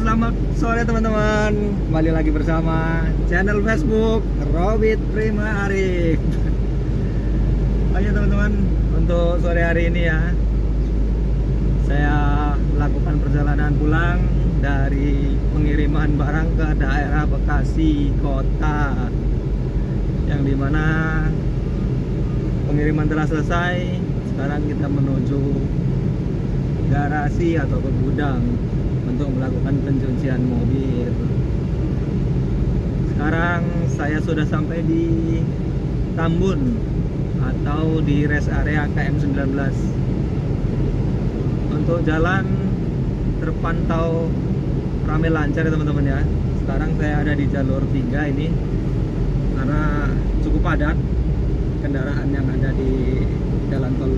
selamat sore teman-teman. Kembali lagi bersama channel Facebook Robit Prima Arif. Oke teman-teman, untuk sore hari ini ya, saya melakukan perjalanan pulang dari pengiriman barang ke daerah Bekasi kota, yang dimana pengiriman telah selesai. Sekarang kita menuju garasi atau ke gudang untuk melakukan pencucian mobil. Sekarang saya sudah sampai di Tambun atau di rest area KM19. Untuk jalan terpantau ramai lancar ya teman-teman ya. Sekarang saya ada di jalur 3 ini karena cukup padat kendaraan yang ada di jalan tol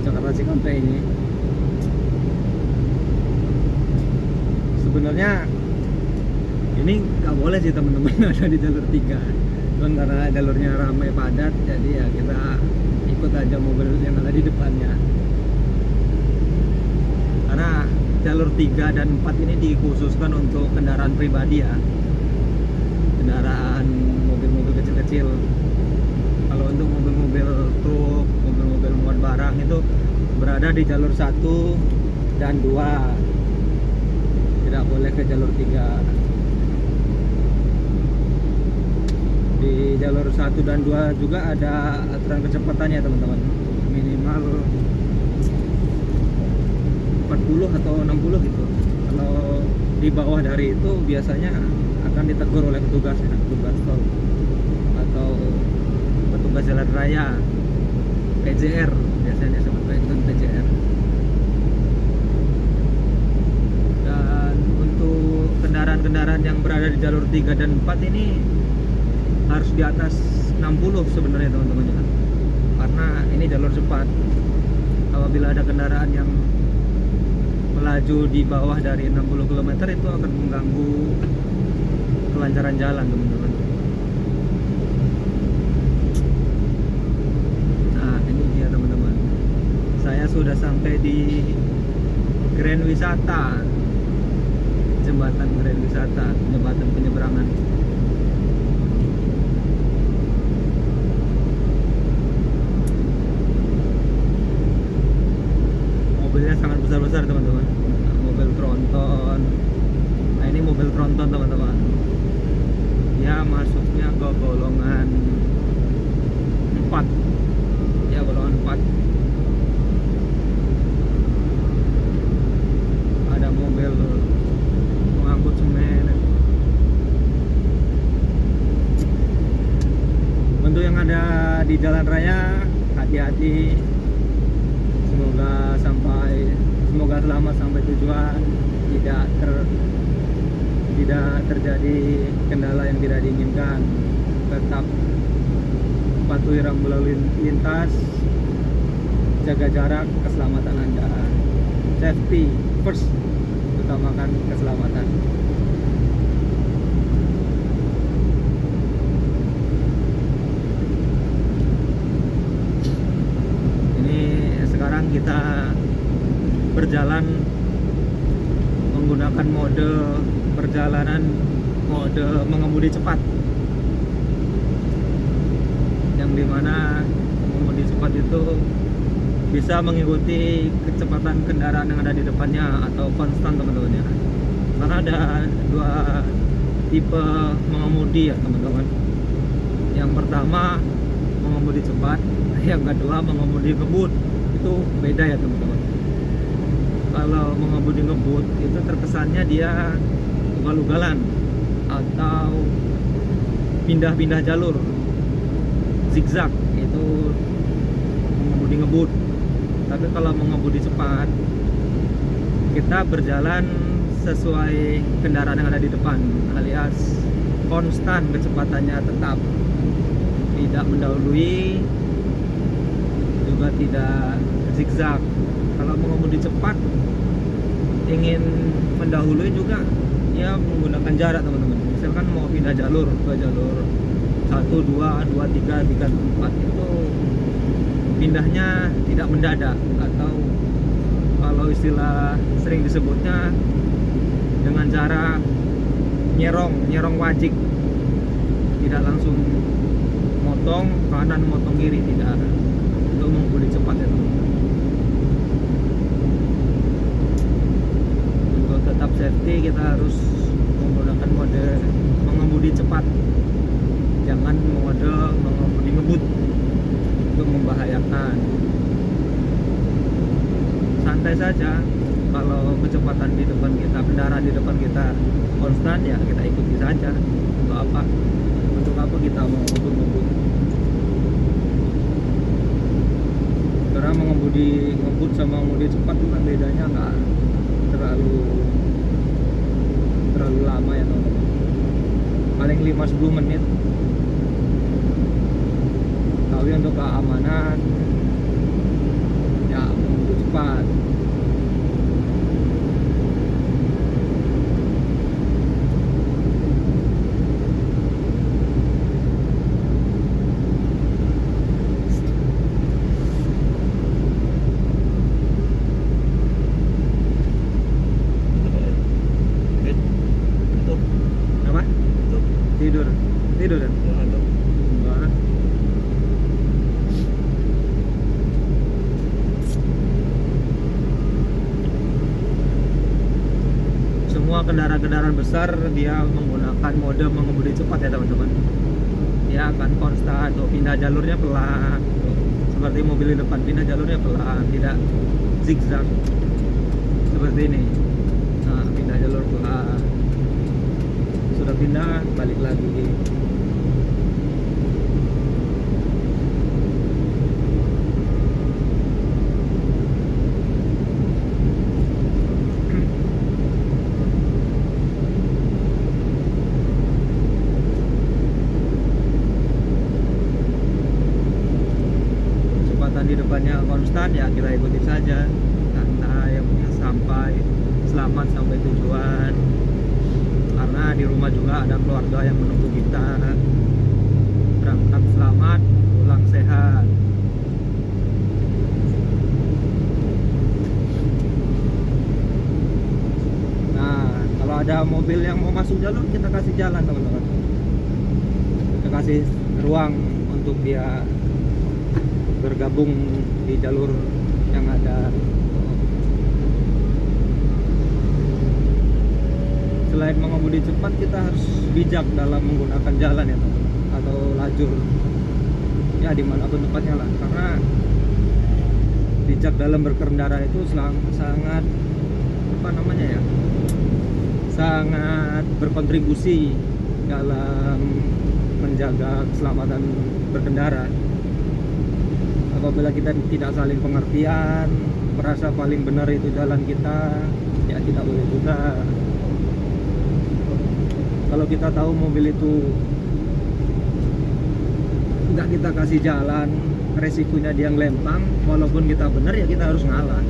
Jakarta Cikampek ini. Sebenarnya ini nggak boleh sih teman-teman ada di jalur 3, cuman karena jalurnya ramai padat, jadi ya kita ikut aja mobil yang ada di depannya. Karena jalur 3 dan 4 ini dikhususkan untuk kendaraan pribadi ya, kendaraan mobil-mobil kecil-kecil. Kalau untuk mobil-mobil truk, mobil-mobil muat barang itu berada di jalur 1 dan 2, tidak boleh ke jalur 3. Di jalur 1 dan 2 juga ada aturan kecepatannya teman-teman, minimal 40 atau 60 gitu. Kalau di bawah dari itu biasanya akan ditegur oleh petugas ya, petugas tol atau petugas jalan raya, PJR biasanya sebutnya itu PJR. Kendaraan-kendaraan yang berada di jalur 3 dan 4 ini harus di atas 60 sebenarnya teman-teman ya. Karena ini jalur cepat. Apabila ada kendaraan yang melaju di bawah dari 60 km itu akan mengganggu kelancaran jalan teman-teman. Nah, ini dia teman-teman. Saya sudah sampai di Grand Wisata, jembatan Grand Wisata, jembatan penyeberangan. Mobilnya sangat besar-besar teman-teman, mobil tronton. Nah ini mobil tronton teman-teman, dia masuknya ke golongan 4 ya, golongan 4. Ada mobil pengangkut semen. Untuk yang ada di jalan raya, hati-hati. Semoga selamat sampai tujuan, tidak terjadi kendala yang tidak diinginkan. Tetap patuhi rambu lalu lintas, jaga jarak, keselamatan Anda. Safety first, utamakan keselamatan. Ini sekarang kita berjalan menggunakan mode perjalanan, mode mengemudi cepat, yang dimana mengemudi cepat itu bisa mengikuti kecepatan kendaraan yang ada di depannya atau konstan teman-teman ya. Karena ada dua tipe mengemudi ya teman-teman. Yang pertama mengemudi cepat, yang kedua mengemudi ngebut. Itu beda ya teman-teman. Kalau mengemudi ngebut itu terkesannya dia ugal-ugalan atau pindah-pindah jalur, zigzag, itu mengemudi ngebut. Tapi kalau mengemudi cepat, kita berjalan sesuai kendaraan yang ada di depan, alias konstan kecepatannya, tetap tidak mendahului, juga tidak zigzag. Kalau mengemudi cepat ingin mendahului juga ya menggunakan jarak teman-teman. Misalkan mau pindah jalur ke jalur 1, 2, 2, 3, 3, 4 itu pindahnya tidak mendadak, atau kalau istilah sering disebutnya dengan cara nyerong wajik, tidak langsung motong kanan motong kiri, tidak, untuk mengemudi cepat ya teman-teman. Untuk tetap safety kita harus menggunakan mode mengemudi cepat, jangan mode mengemudi ngebut, itu membahayakan. Santai saja, kalau kecepatan di depan kita, kendaraan di depan kita konstan, ya kita ikuti saja. Untuk apa? Untuk apa kita mau ngebut? Karena mengemudi ngebut sama mengemudi cepat itu kan bedanya nggak terlalu lama ya teman-teman, paling 5-10 menit. Tapi untuk keamanan ya mengemudi cepat. Tidur kan? Enggak. Semua kendaraan-kendaraan besar dia menggunakan mode mengemudi cepat ya teman-teman. Dia akan konstan, pindah jalurnya pelan, seperti mobil di depan, pindah jalurnya pelan, tidak zigzag seperti ini. Nah, pindah jalur pelan, sudah pindah balik lagi. Di depannya konstan, ya kita ikuti saja, santai, yang penting sampai selamat sampai tujuan. Karena di rumah juga ada keluarga yang menunggu kita. Berangkat selamat, pulang sehat. Nah, kalau ada mobil yang mau masuk jalur, kita kasih jalan teman-teman, kita kasih ruang untuk dia bergabung di jalur yang ada. Selain mengemudi cepat, kita harus bijak dalam menggunakan jalan ya teman-teman, atau lajur ya dimanapun tempatnya lah. Karena bijak dalam berkendara itu sangat apa namanya ya, sangat berkontribusi dalam menjaga keselamatan berkendara. Apabila kita tidak saling pengertian, merasa paling benar itu jalan kita, ya tidak boleh juga. Kalau kita tahu mobil itu nggak kita kasih jalan, resikonya dia ngelempang, walaupun kita benar ya kita harus ngalah.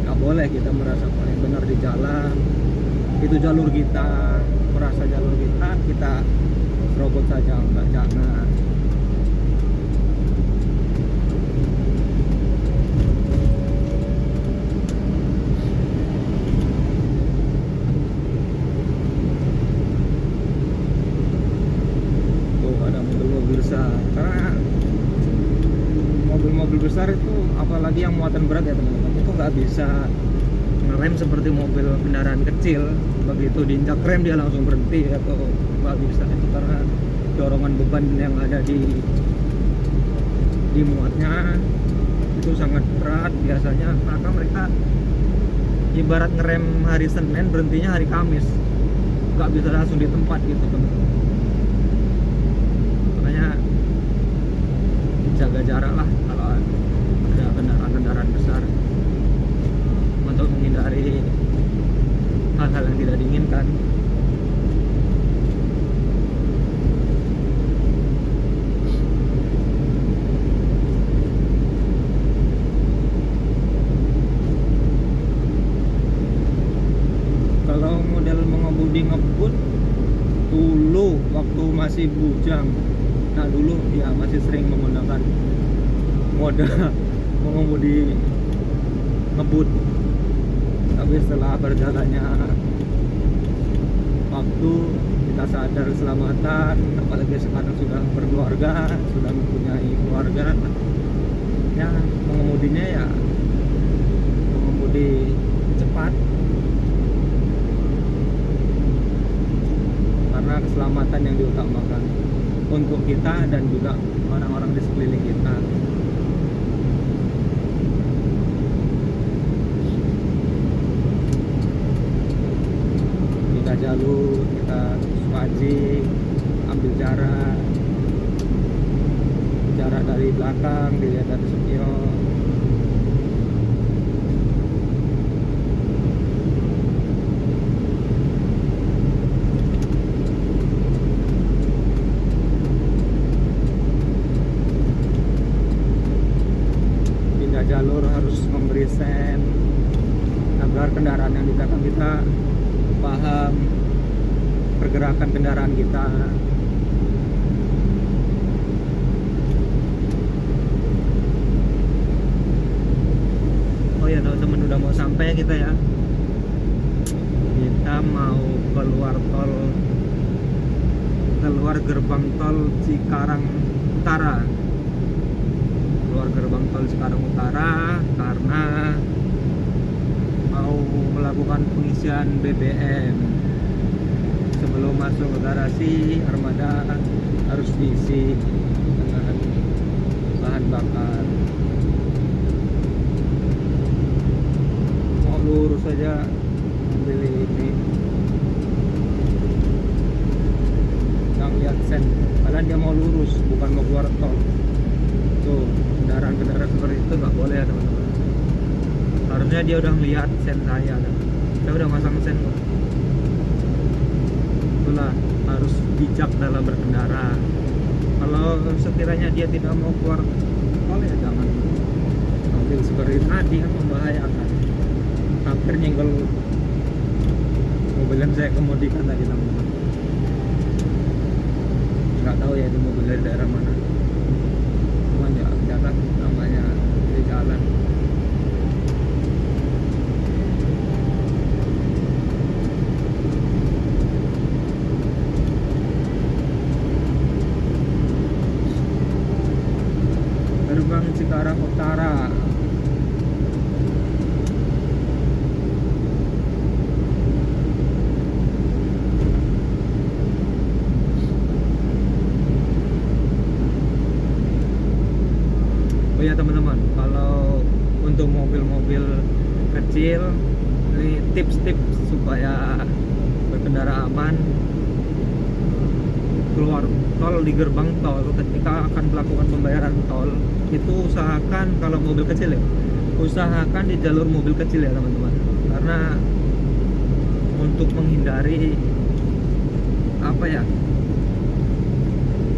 Nggak boleh kita merasa paling benar di jalan, itu jalur kita, merasa jalur kita serobot saja, enggak, jangan. Karena mobil-mobil besar itu, apalagi yang muatan berat ya teman-teman, itu nggak bisa ngerem seperti mobil kendaraan kecil. Begitu diinjak rem dia langsung berhenti, atau nggak bisa itu, karena dorongan beban yang ada di muatnya itu sangat berat biasanya. Maka mereka ibarat ngerem hari Senin, berhentinya hari Kamis, nggak bisa langsung di tempat gitu teman-teman. Jaga jarak lah kalau ada kendaraan besar, untuk menghindari hal-hal yang tidak diinginkan. Kalau model mengemudi ngebut dulu waktu masih bujang, nah dulu ya masih sering menggunakan mode mengemudi ngebut. Tapi setelah berjalannya waktu, kita sadar keselamatan, apalagi sekarang sudah berkeluarga, sudah mempunyai keluarga, ya mengemudinya ya mengemudi cepat karena keselamatan yang diutamakan untuk kita dan juga orang-orang di sekeliling kita. Kita jalur, kita wajib ambil jarak dari belakang, dilihat dari spion. Pindah jalur harus memberi sen agar kendaraan yang di belakang kita paham pergerakan kendaraan kita. Oh ya teman-teman, udah mau sampai kita ya. Kita mau keluar gerbang tol Cikarang Utara. Keluar gerbang tol Cikarang Utara karena mau melakukan pengisian BBM. Sebelum masuk ke garasi armada harus diisi dengan bahan bakar. Mau lurus saja ambil ini, nggak lihat sen, padahal dia mau lurus bukan mau keluar tol. Tuh kendaraan seperti itu nggak boleh ya teman-teman. Harusnya dia udah melihat sen saya kan. Saya udah masang sen kok. Itulah harus bijak dalam berkendara. Kalau sekiranya dia tidak mau keluar tol ya jangan ambil seperti tadi, kan membahayakan. Hampir nyenggol mobil yang saya kemudikan tadi teman-teman. Nggak tahu ya itu mobil dari daerah mana. Cuman ya jalan namanya di jalan. Gerbang Cikarang Utara. Oh ya teman-teman, kalau untuk mobil-mobil kecil, ini tips-tips supaya berkendara aman keluar tol di gerbang tol. Ketika akan melakukan pembayaran tol, itu usahakan kalau mobil kecil ya, usahakan di jalur mobil kecil ya teman-teman, karena untuk menghindari apa ya,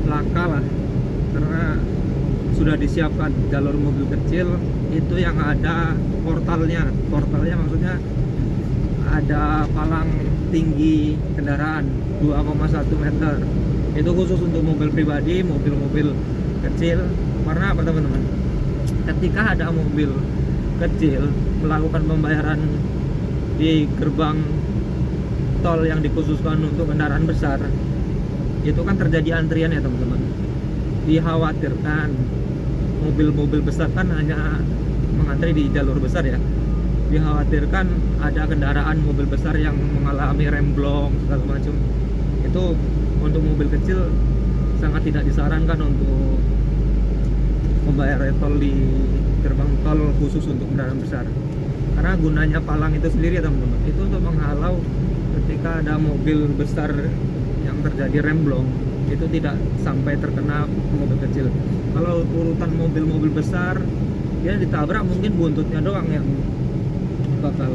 laka lah, karena sudah disiapkan jalur mobil kecil itu yang ada portalnya maksudnya ada palang tinggi kendaraan 2,1 meter. Itu khusus untuk mobil pribadi, mobil-mobil kecil. Karena apa teman-teman? Ketika ada mobil kecil melakukan pembayaran di gerbang tol yang dikhususkan untuk kendaraan besar, itu kan terjadi antrian ya teman-teman. Dikhawatirkan mobil-mobil besar kan hanya mengantri di jalur besar ya. Dikhawatirkan ada kendaraan mobil besar yang mengalami remblong segala macam. Itu untuk mobil kecil sangat tidak disarankan untuk membayar tol di gerbang tol khusus untuk kendaraan besar. Karena gunanya palang itu sendiri ya teman-teman, itu untuk menghalau ketika ada mobil besar yang terjadi remblong, itu tidak sampai terkena mobil kecil. Kalau urutan mobil-mobil besar, dia ditabrak mungkin buntutnya doang yang bakal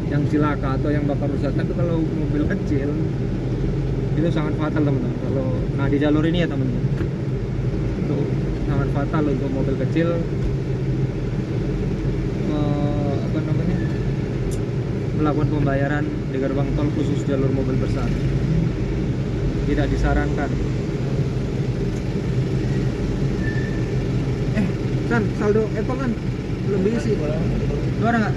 yang cilaka atau yang bakal rusak. Tapi kalau mobil kecil itu sangat fatal teman-teman. Kalau di jalur ini ya teman-teman, itu sangat fatal untuk mobil kecil. Melakukan pembayaran di gerbang tol khusus jalur mobil besar tidak disarankan. Kan saldo Apple kan belum diisi. Lu ada nggak?